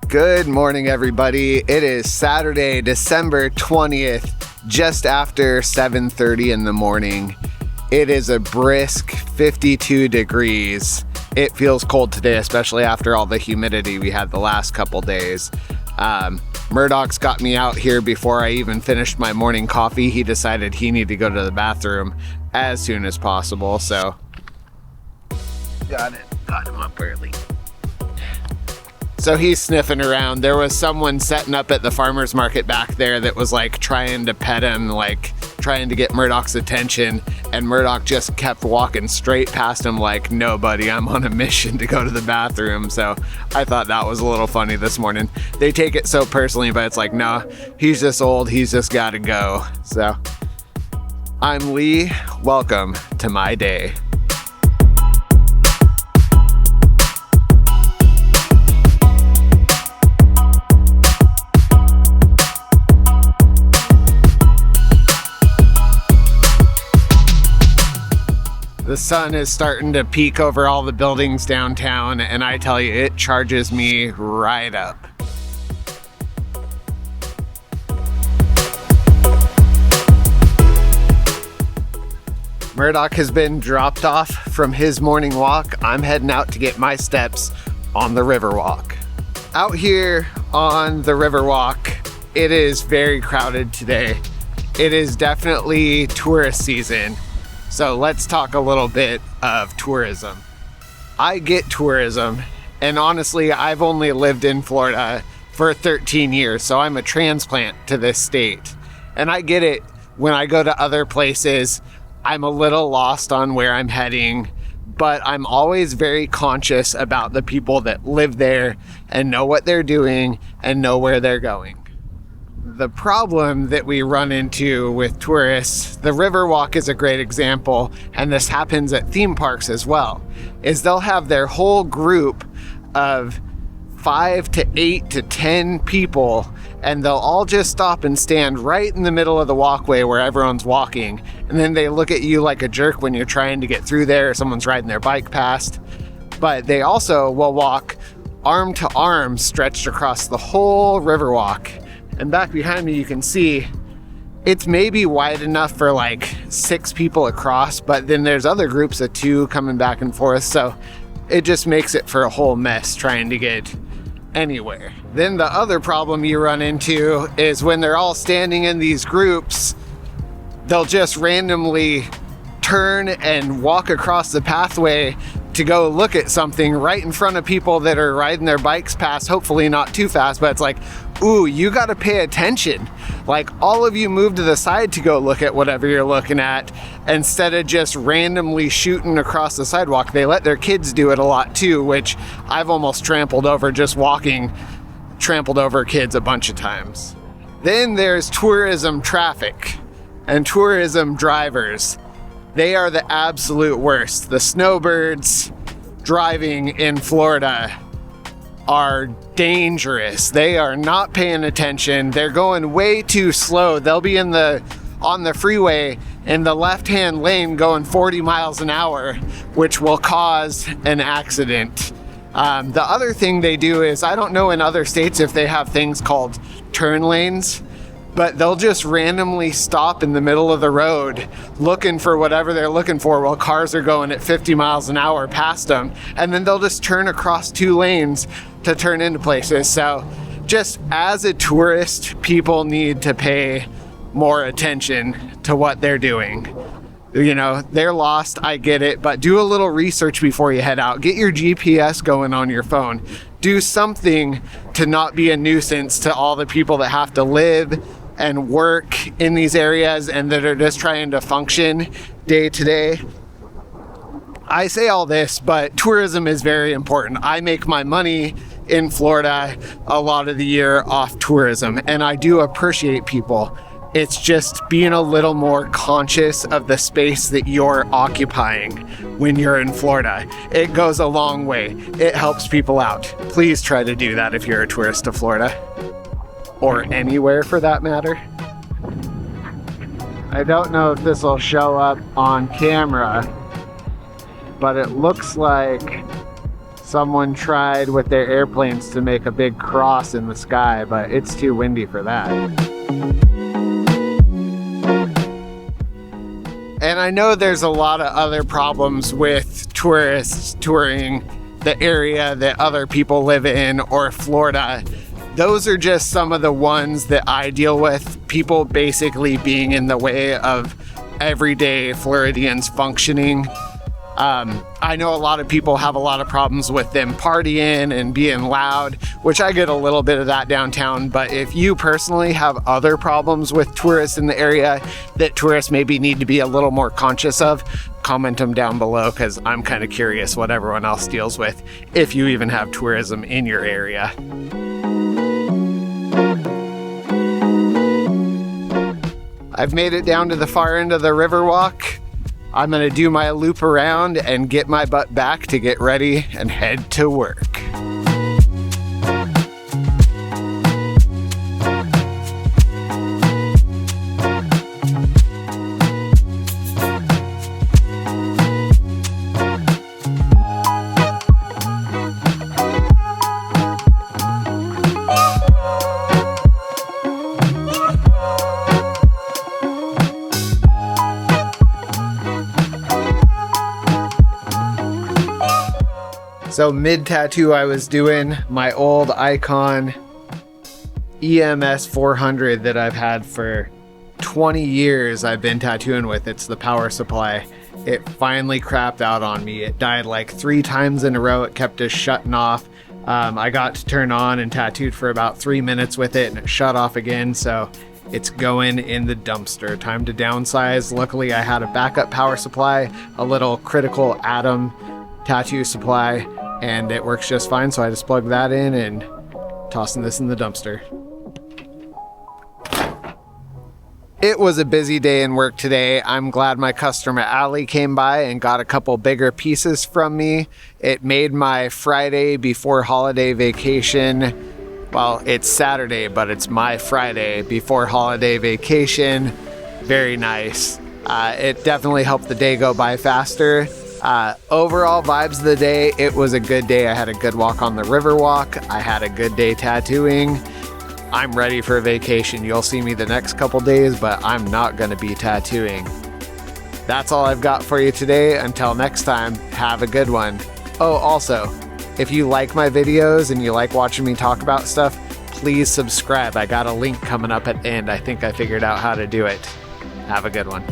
Good morning, everybody. It is Saturday, December 20th, just after 7:30 in the morning. It is a brisk 52 degrees. It feels cold today, especially after all the humidity we had the last couple days. Murdoc's got me out here before I even finished my morning coffee. He decided he needed to go to the bathroom as soon as possible, so got him up early. So he's sniffing around. There was someone setting up at the farmer's market back there that was like trying to pet him, like trying to get Murdoc's attention, and Murdoc just kept walking straight past him like, no buddy, I'm on a mission to go to the bathroom. So I thought that was a little funny this morning. They take it so personally, but it's like, no, he's just old, he's just gotta go. So I'm Lee, welcome to my day. The sun is starting to peek over all the buildings downtown, and I tell you, it charges me right up. Murdoc has been dropped off from his morning walk. I'm heading out to get my steps on the Riverwalk. Out here on the Riverwalk, it is very crowded today. It is definitely tourist season. So let's talk a little bit of tourism. I get tourism, and honestly, I've only lived in Florida for 13 years, so I'm a transplant to this state. And I get it. When I go to other places, I'm a little lost on where I'm heading, but I'm always very conscious about the people that live there and know what they're doing and know where they're going. The problem that we run into with tourists, the Riverwalk is a great example, and this happens at theme parks as well, is they'll have their whole group of 5 to 8 to 10 people, and they'll all just stop and stand right in the middle of the walkway where everyone's walking, and then they look at you like a jerk when you're trying to get through there or someone's riding their bike past. But they also will walk arm to arm stretched across the whole Riverwalk. And back behind me, you can see it's maybe wide enough for like 6 people across, but then there's other groups of 2 coming back and forth. So it just makes it for a whole mess trying to get anywhere. Then the other problem you run into is when they're all standing in these groups, they'll just randomly turn and walk across the pathway to go look at something right in front of people that are riding their bikes past, hopefully not too fast, but it's like, ooh, you gotta pay attention. Like, all of you move to the side to go look at whatever you're looking at instead of just randomly shooting across the sidewalk. They let their kids do it a lot too, which I've almost trampled over just walking, trampled over kids a bunch of times. Then there's tourism traffic and tourism drivers. They are the absolute worst. The snowbirds driving in Florida are dangerous. They are not paying attention. They're going way too slow. They'll be on the freeway in the left-hand lane going 40 miles an hour, which will cause an accident. The other thing they do is, I don't know in other states if they have things called turn lanes, but they'll just randomly stop in the middle of the road looking for whatever they're looking for while cars are going at 50 miles an hour past them. And then they'll just turn across 2 lanes to turn into places. So just as a tourist, people need to pay more attention to what they're doing. You know, they're lost, I get it, but do a little research before you head out. Get your GPS going on your phone. Do something to not be a nuisance to all the people that have to live and work in these areas and that are just trying to function day to day. I say all this, but tourism is very important. I make my money in Florida a lot of the year off tourism, and I do appreciate people. It's just being a little more conscious of the space that you're occupying when you're in Florida. It goes a long way. It helps people out. Please try to do that if you're a tourist to Florida. Or anywhere for that matter. I don't know if this will show up on camera, but it looks like Someone tried with their airplanes to make a big cross in the sky, but it's too windy for that. And I know there's a lot of other problems with tourists touring the area that other people live in or Florida. Those are just some of the ones that I deal with. People basically being in the way of everyday Floridians functioning. I know a lot of people have a lot of problems with them partying and being loud, which I get a little bit of that downtown. But if you personally have other problems with tourists in the area that tourists maybe need to be a little more conscious of, comment them down below, because I'm kind of curious what everyone else deals with, if you even have tourism in your area. I've made it down to the far end of the Riverwalk. I'm gonna do my loop around and get my butt back to get ready and head to work. So mid-tattoo, I was doing my old Icon EMS 400 that I've had for 20 years. I've been tattooing with. It's the power supply. It finally crapped out on me. It died like 3 times in a row. It kept just shutting off. I got to turn on and tattooed for about 3 minutes with it, and it shut off again. So it's going in the dumpster. Time to downsize. Luckily, I had a backup power supply, a little critical atom tattoo supply, and it works just fine. So I just plugged that in and tossing this in the dumpster. It was a busy day in work today. I'm glad my customer Allie came by and got a couple bigger pieces from me. It made my Friday before holiday vacation, well, it's Saturday, but it's my Friday before holiday vacation, very nice. It definitely helped the day go by faster. Overall vibes of the day, it was a good day. I had a good walk on the Riverwalk. I had a good day tattooing. I'm ready for a vacation. You'll see me the next couple days, but I'm not going to be tattooing. That's all I've got for you today. Until next time, have a good one. Oh, also, if you like my videos and you like watching me talk about stuff, please subscribe. I got a link coming up at the end. I think I figured out how to do it. Have a good one.